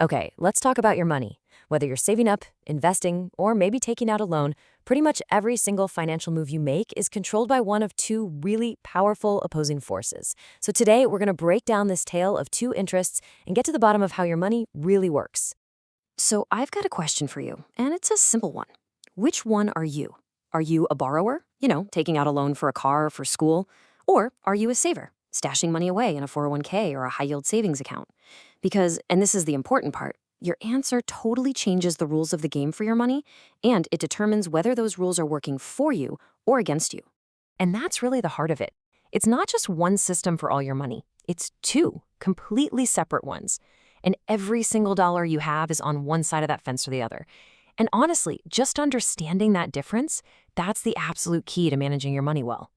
Okay, let's talk about your money. Whether you're saving up, investing, or maybe taking out a loan, pretty much every single financial move you make is controlled by one of two really powerful opposing forces. So today, we're going to break down this tale of two interests and get to the bottom of how your money really works. So I've got a question for you, and it's a simple one. Which one are you? Are you a borrower, taking out a loan for a car or for school? Or are you a saver, stashing money away in a 401k or a high-yield savings account? Because, and this is the important part, your answer totally changes the rules of the game for your money, and it determines whether those rules are working for you or against you. And that's really the heart of it. It's not just one system for all your money. It's two completely separate ones. And every single dollar you have is on one side of that fence or the other. And honestly, just understanding that difference, that's the absolute key to managing your money well.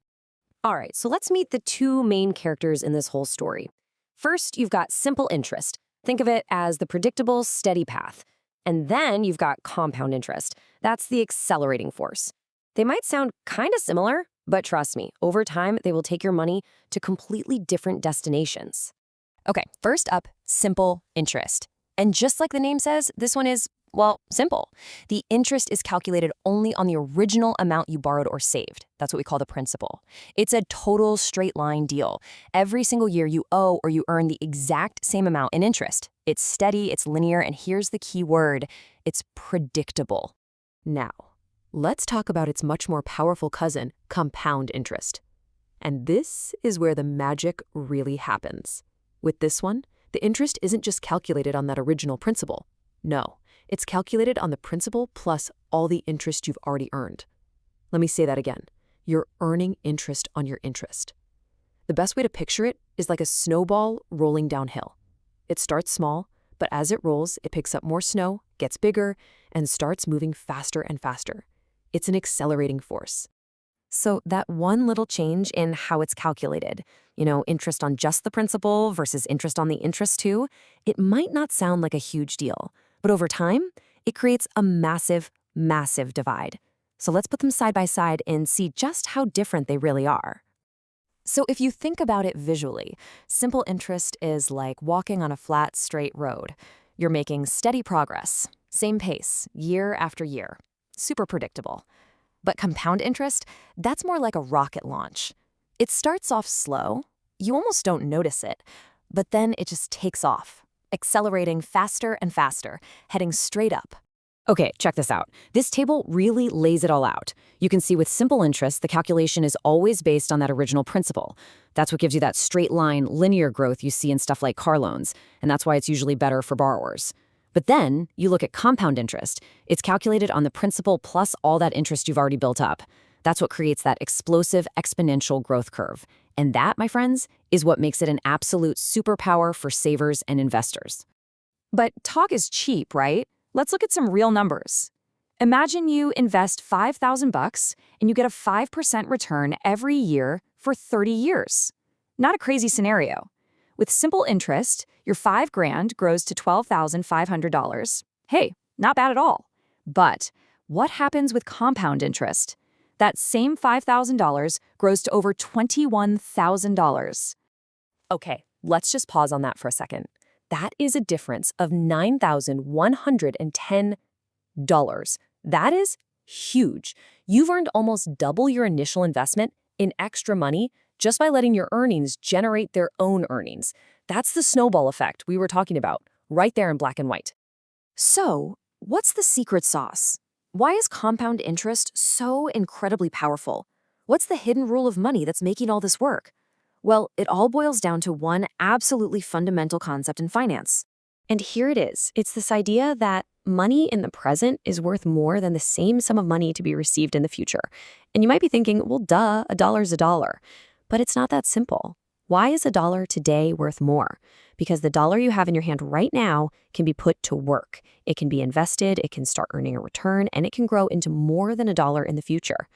All right, so let's meet the two main characters in this whole story. First, you've got simple interest. Think of it as the predictable, steady path. And then you've got compound interest. That's the accelerating force. They might sound kind of similar, but trust me, over time, they will take your money to completely different destinations. Okay, first up, simple interest. And just like the name says, this one is, well, simple. The interest is calculated only on the original amount you borrowed or saved. That's what we call the principal. It's a total straight line deal. Every single year you owe or you earn the exact same amount in interest. It's steady, it's linear, and here's the key word, it's predictable. Now, let's talk about its much more powerful cousin, compound interest. And this is where the magic really happens. With this one, the interest isn't just calculated on that original principal. No, it's calculated on the principal plus all the interest you've already earned. Let me say that again. You're earning interest on your interest. The best way to picture it is like a snowball rolling downhill. It starts small, but as it rolls, it picks up more snow, gets bigger, and starts moving faster and faster. It's an accelerating force. So that one little change in how it's calculated, interest on just the principal versus interest on the interest too, it might not sound like a huge deal, but over time, it creates a massive, massive divide. So let's put them side by side and see just how different they really are. So if you think about it visually, simple interest is like walking on a flat, straight road. You're making steady progress, same pace, year after year, super predictable. But compound interest, that's more like a rocket launch. It starts off slow, you almost don't notice it, but then it just takes off, accelerating faster and faster, heading straight up. Okay, check this out. This table really lays it all out. You can see with simple interest, the calculation is always based on that original principal. That's what gives you that straight line, linear growth you see in stuff like car loans, and that's why it's usually better for borrowers. But then you look at compound interest. It's calculated on the principal plus all that interest you've already built up. That's what creates that explosive exponential growth curve. And that, my friends, is what makes it an absolute superpower for savers and investors. But talk is cheap, right? Let's look at some real numbers. Imagine you invest $5,000 and you get a 5% return every year for 30 years. Not a crazy scenario. With simple interest, your $5,000 grows to $12,500. Hey, not bad at all. But what happens with compound interest? That same $5,000 grows to over $21,000. Okay, let's just pause on that for a second. That is a difference of $9,110. That is huge. You've earned almost double your initial investment in extra money just by letting your earnings generate their own earnings. That's the snowball effect we were talking about, right there in black and white. So, what's the secret sauce? Why is compound interest so incredibly powerful? What's the hidden rule of money that's making all this work? Well, it all boils down to one absolutely fundamental concept in finance. And here it is. It's this idea that money in the present is worth more than the same sum of money to be received in the future. And you might be thinking, well, duh, a dollar's a dollar. But it's not that simple. Why is a dollar today worth more? Because the dollar you have in your hand right now can be put to work. It can be invested, it can start earning a return, and it can grow into more than a dollar in the future.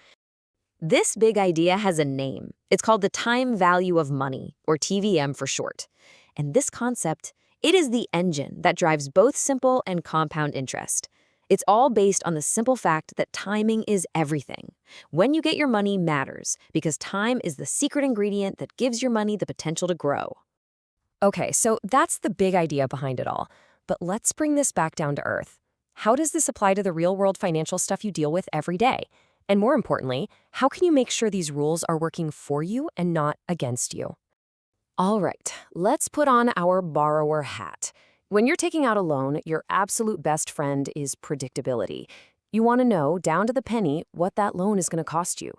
This big idea has a name. It's called the time value of money, or TVM for short. And this concept, it is the engine that drives both simple and compound interest. It's all based on the simple fact that timing is everything. When you get your money matters, because time is the secret ingredient that gives your money the potential to grow. Okay, so that's the big idea behind it all. But let's bring this back down to earth. How does this apply to the real-world financial stuff you deal with every day? And more importantly, how can you make sure these rules are working for you and not against you? All right, let's put on our borrower hat. When you're taking out a loan, your absolute best friend is predictability. You want to know, down to the penny, what that loan is going to cost you.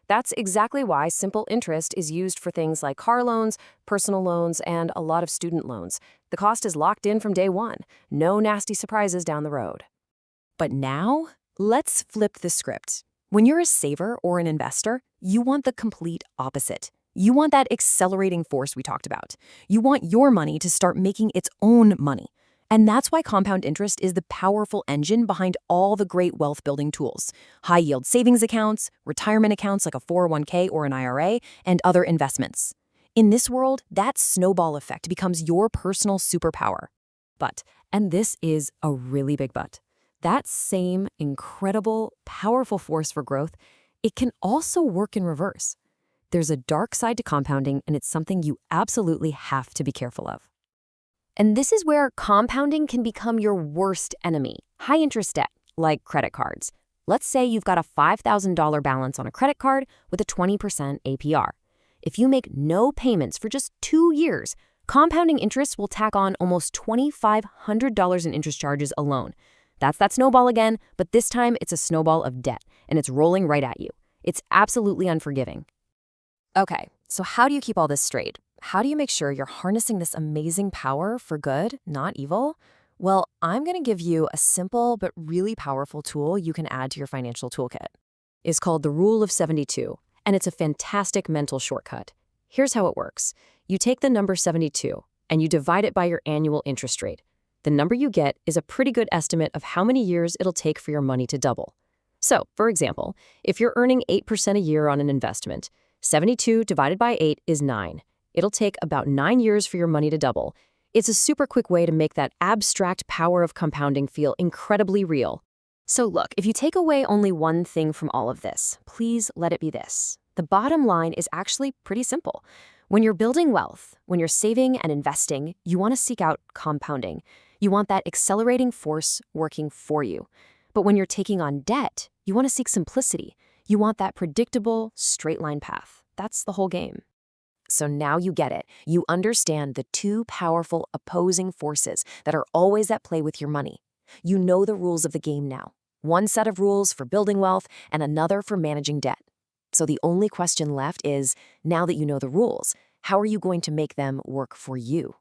That's exactly why simple interest is used for things like car loans, personal loans, and a lot of student loans. The cost is locked in from day one. No nasty surprises down the road. But now, let's flip the script. When you're a saver or an investor, you want the complete opposite. You want that accelerating force we talked about. You want your money to start making its own money. And that's why compound interest is the powerful engine behind all the great wealth-building tools. High-yield savings accounts, retirement accounts like a 401k or an IRA, and other investments. In this world, that snowball effect becomes your personal superpower. But, and this is a really big but, that same incredible, powerful force for growth, it can also work in reverse. There's a dark side to compounding, and it's something you absolutely have to be careful of. And this is where compounding can become your worst enemy. High-interest debt, like credit cards. Let's say you've got a $5,000 balance on a credit card with a 20% APR. If you make no payments for just 2 years, compounding interest will tack on almost $2,500 in interest charges alone. That's that snowball again, but this time it's a snowball of debt, and it's rolling right at you. It's absolutely unforgiving. Okay, so how do you keep all this straight? How do you make sure you're harnessing this amazing power for good, not evil? Well, I'm going to give you a simple but really powerful tool you can add to your financial toolkit. It's called the Rule of 72, and it's a fantastic mental shortcut. Here's how it works. You take the number 72, and you divide it by your annual interest rate. The number you get is a pretty good estimate of how many years it'll take for your money to double. So, for example, if you're earning 8% a year on an investment, 72 divided by 8 is 9. It'll take about 9 years for your money to double. It's a super quick way to make that abstract power of compounding feel incredibly real. So look, if you take away only one thing from all of this, please let it be this. The bottom line is actually pretty simple. When you're building wealth, when you're saving and investing, you want to seek out compounding. You want that accelerating force working for you. But when you're taking on debt, you want to seek simplicity. You want that predictable, straight-line path. That's the whole game. So now you get it. You understand the two powerful opposing forces that are always at play with your money. You know the rules of the game now. One set of rules for building wealth and another for managing debt. So the only question left is, now that you know the rules, how are you going to make them work for you?